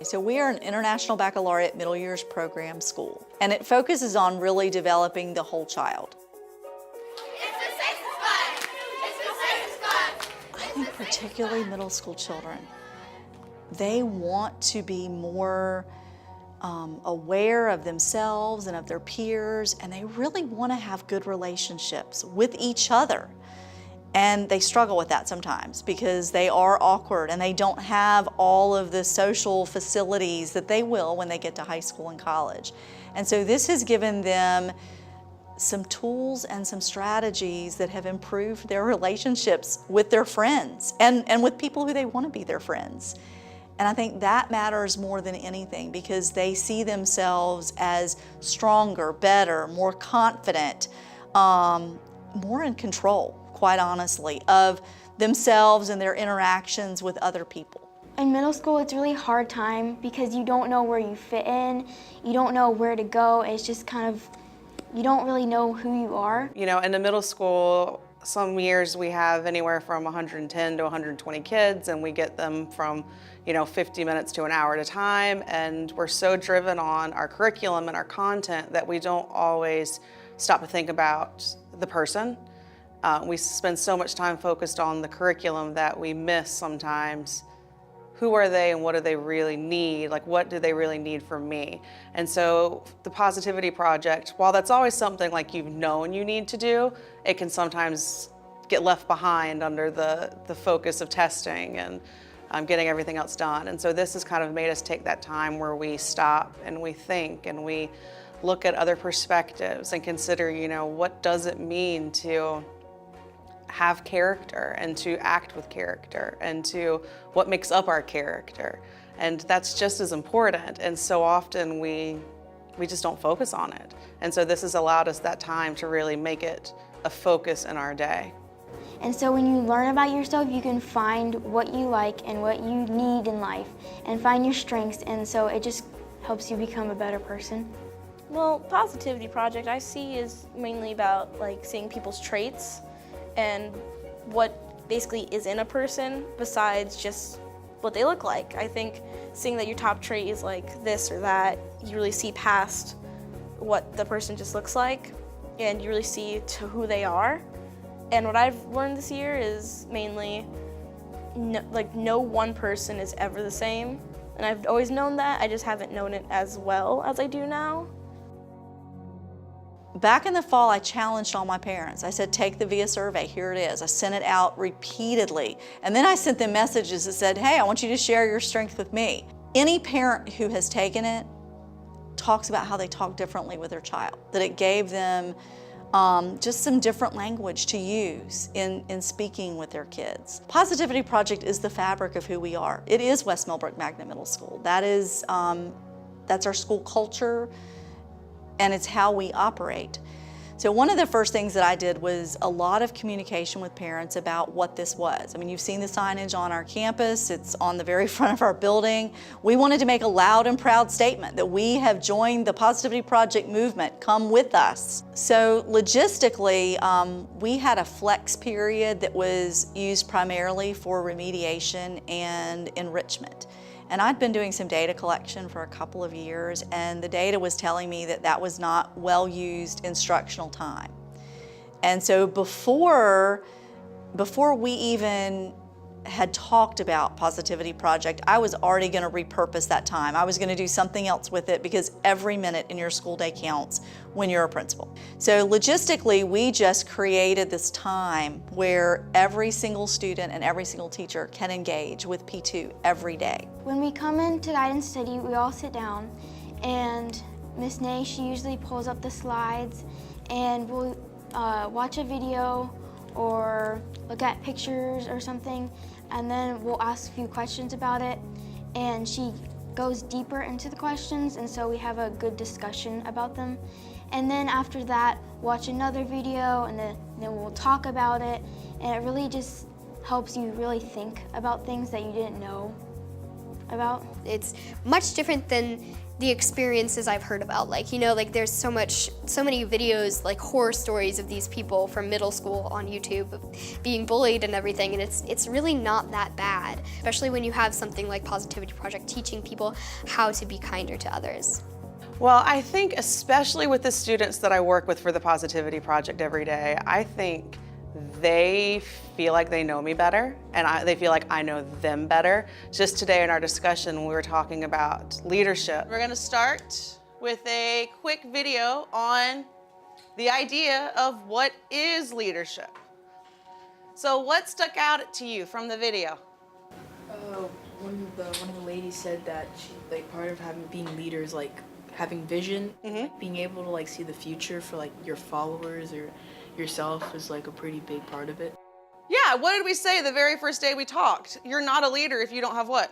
So we are an International Baccalaureate Middle Years Program school, and it focuses on really developing the whole child. I think particularly middle school children, they want to be more aware of themselves and of their peers, and they really want to have good relationships with each other. And they struggle with that sometimes because they are awkward and they don't have all of the social facilities that they will when they get to high school and college. And so this has given them some tools and some strategies that have improved their relationships with their friends and with people who they want to be their friends. And I think that matters more than anything because they see themselves as stronger, better, more confident, more in control, quite honestly, of themselves and their interactions with other people. In middle school, it's a really hard time because you don't know where you fit in, you don't know where to go. It's just kind of, you don't really know who you are. You know, in the middle school, some years we have anywhere from 110 to 120 kids, and we get them from, 50 minutes to an hour at a time, and we're so driven on our curriculum and our content that we don't always stop to think about the person. We spend so much time focused on the curriculum that we miss sometimes who are they and what do they really need? Like, what do they really need from me? And so the Positivity Project, while that's always something like you've known you need to do, it can sometimes get left behind under the focus of testing and getting everything else done. And so this has kind of made us take that time where we stop and we think and we look at other perspectives and consider, what does it mean to have character and to act with character and to what makes up our character. And that's just as important. And so often we just don't focus on it. And so this has allowed us that time to really make it a focus in our day. And so when you learn about yourself, you can find what you like and what you need in life and find your strengths. And so it just helps you become a better person. Well, Positivity Project I see is mainly about seeing people's traits and what basically is in a person besides just what they look like. I think seeing that your top trait is like this or that, you really see past what the person just looks like and you really see to who they are. And what I've learned this year is mainly no one person is ever the same. And I've always known that, I just haven't known it as well as I do now. Back in the fall, I challenged all my parents. I said, take the VIA survey, here it is. I sent it out repeatedly. And then I sent them messages that said, hey, I want you to share your strength with me. Any parent who has taken it talks about how they talk differently with their child, that it gave them just some different language to use in speaking with their kids. Positivity Project is the fabric of who we are. It is West Millbrook Magnet Middle School. That's our school culture, and it's how we operate. So one of the first things that I did was a lot of communication with parents about what this was. I mean, you've seen the signage on our campus. It's on the very front of our building. We wanted to make a loud and proud statement that we have joined the Positivity Project movement. Come with us. So logistically, we had a flex period that was used primarily for remediation and enrichment. And I'd been doing some data collection for a couple of years, and the data was telling me that that was not well-used instructional time. And so before we even had talked about Positivity Project, I was already going to repurpose that time. I was going to do something else with it because every minute in your school day counts when you're a principal. So logistically, we just created this time where every single student and every single teacher can engage with P2 every day. When we come into guidance study, we all sit down, and Miss Nay, she usually pulls up the slides, and we'll watch a video or look at pictures or something, and then we'll ask a few questions about it, and she goes deeper into the questions, and so we have a good discussion about them. And then after that, watch another video, and then we'll talk about it, and it really just helps you really think about things that you didn't know about. It's much different than the experiences I've heard about. Like, you know, like there's so many videos, like horror stories of these people from middle school on YouTube of being bullied and everything, and it's really not that bad, especially when you have something like Positivity Project teaching people how to be kinder to others. Well, I think especially with the students that I work with for the Positivity Project every day, I think they feel like they know me better, and they feel like I know them better. Just today in our discussion, we were talking about leadership. We're gonna start with a quick video on the idea of what is leadership. So what stuck out to you from the video? One of the ladies said that part of being leader is like having vision, like being able to like see the future for like your followers or yourself is like a pretty big part of it. Yeah, what did we say the very first day we talked? You're not a leader if you don't have what?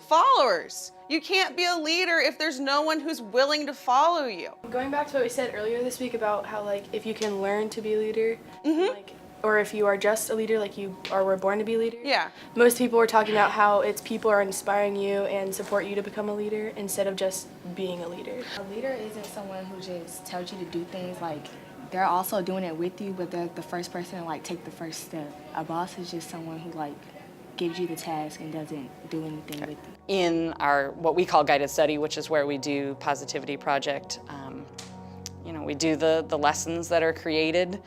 Followers. You can't be a leader if there's no one who's willing to follow you. Going back to what we said earlier this week about how like if you can learn to be a leader, like, or if you are just a leader, like you were born to be a leader. Yeah. Most people were talking about how it's people are inspiring you and support you to become a leader instead of just being a leader. A leader isn't someone who just tells you to do things, like they're also doing it with you, but they're the first person to like take the first step. A boss is just someone who like gives you the task and doesn't do anything with you. In our what we call guided study, which is where we do Positivity Project, you know, we do the lessons that are created.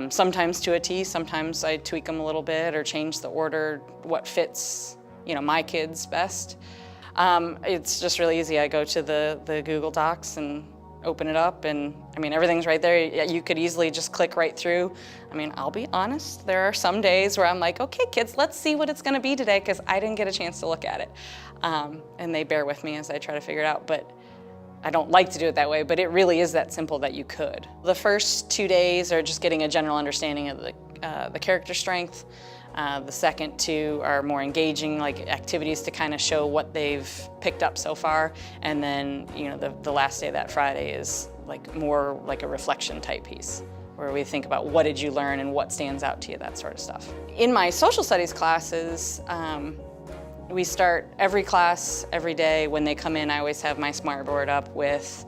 Sometimes to a T, sometimes I tweak them a little bit or change the order, what fits, you know, my kids best. It's just really easy. I go to the Google Docs and open it up, and I mean, everything's right there. You could easily just click right through. I mean, I'll be honest, there are some days where I'm like, okay, kids, let's see what it's gonna be today, because I didn't get a chance to look at it. And they bear with me as I try to figure it out, but I don't like to do it that way, but it really is that simple that you could. The first 2 days are just getting a general understanding of the character strength. The second 2 are more engaging, like activities to kind of show what they've picked up so far. And then, you know, the last day, that Friday, is like more like a reflection type piece, where we think about what did you learn and what stands out to you, that sort of stuff. In my social studies classes, we start every class, every day. When they come in, I always have my smart board up with,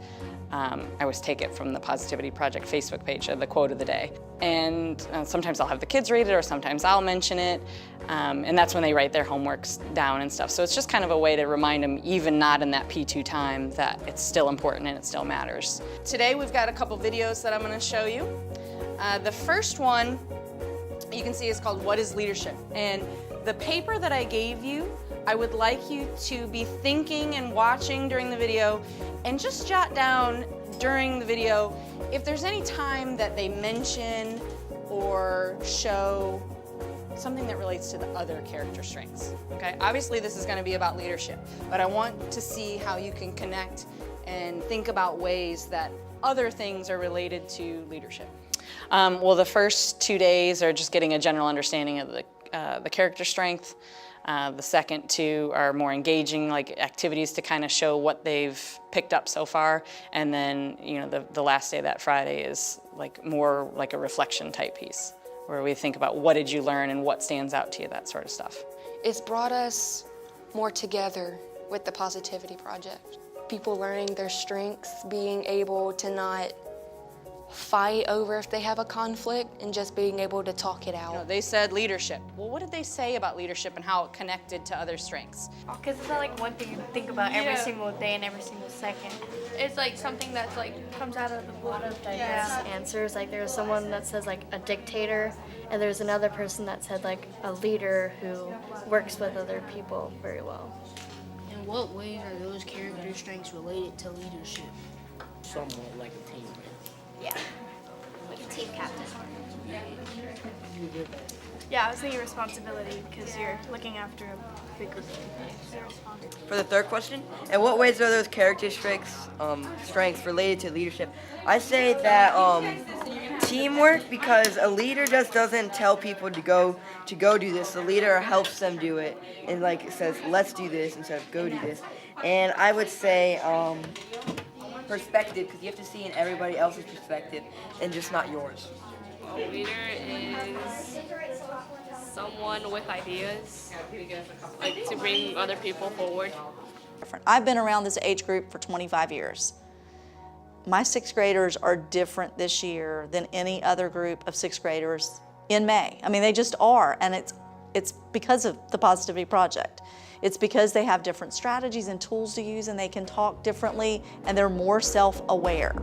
I always take it from the Positivity Project Facebook page, the quote of the day. And sometimes I'll have the kids read it, or sometimes I'll mention it. And that's when they write their homeworks down and stuff. So it's just kind of a way to remind them, even not in that P2 time, that it's still important and it still matters. Today we've got a couple videos that I'm gonna show you. The first one you can see is called What is Leadership? And the paper that I gave you, I would like you to be thinking and watching during the video, and just jot down during the video if there's any time that they mention or show something that relates to the other character strengths, okay? Obviously this is gonna be about leadership, but I want to see how you can connect and think about ways that other things are related to leadership. Well, the first 2 days are just getting a general understanding of the character strength. The second 2 are more engaging, like activities to kind of show what they've picked up so far. And then, you know, the last day, that Friday, is like more like a reflection type piece, where we think about what did you learn and what stands out to you, that sort of stuff. It's brought us more together with the Positivity Project. People learning their strengths, being able to not fight over if they have a conflict, and just being able to talk it out. You know, they said leadership. Well, what did they say about leadership and how it connected to other strengths? Because it's not like one thing you think about every single day and every single second. It's like something that's like comes out of the blue. Answers, like there's someone that says like a dictator, and there's another person that said like a leader who works with other people very well. In what ways are those character strengths related to leadership? Somewhat like a team. Yeah, like a team captain. Yeah, I was thinking responsibility, because you're looking after a big group of people. For the third question, in what ways are those character strengths related to leadership? I say that teamwork, because a leader just doesn't tell people to go do this. The leader helps them do it, and like says, let's do this instead of go do this. And I would say perspective, because you have to see in everybody else's perspective and just not yours. A leader is someone with ideas, like to bring other people forward. I've been around this age group for 25 years. My sixth graders are different this year than any other group of sixth graders in May. I mean, they just are, and it's because of the Positivity Project. It's because they have different strategies and tools to use, and they can talk differently, and they're more self-aware.